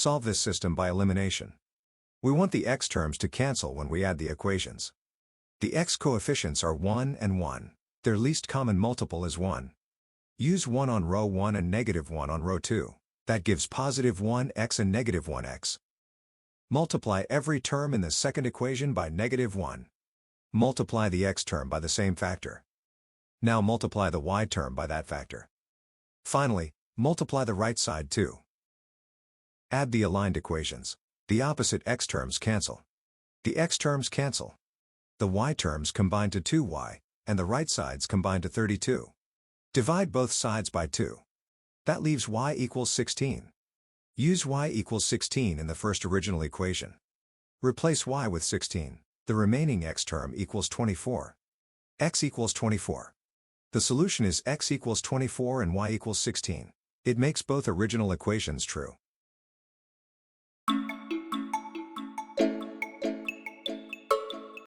Solve this system by elimination. We want the x terms to cancel when we add the equations. The x coefficients are 1 and 1. Their least common multiple is 1. Use 1 on row 1 and -1 on row 2. That gives positive 1x and negative 1x. Multiply every term in the second equation by -1. Multiply the x term by the same factor. Now multiply the y term by that factor. Finally, multiply the right side too. Add the aligned equations. The opposite x terms cancel. The x terms cancel. The y terms combine to 2y, and the right sides combine to 32. Divide both sides by 2. That leaves y equals 16. Use y equals 16 in the first original equation. Replace y with 16. The remaining x term equals 24. X equals 24. The solution is x equals 24 and y equals 16. It makes both original equations true.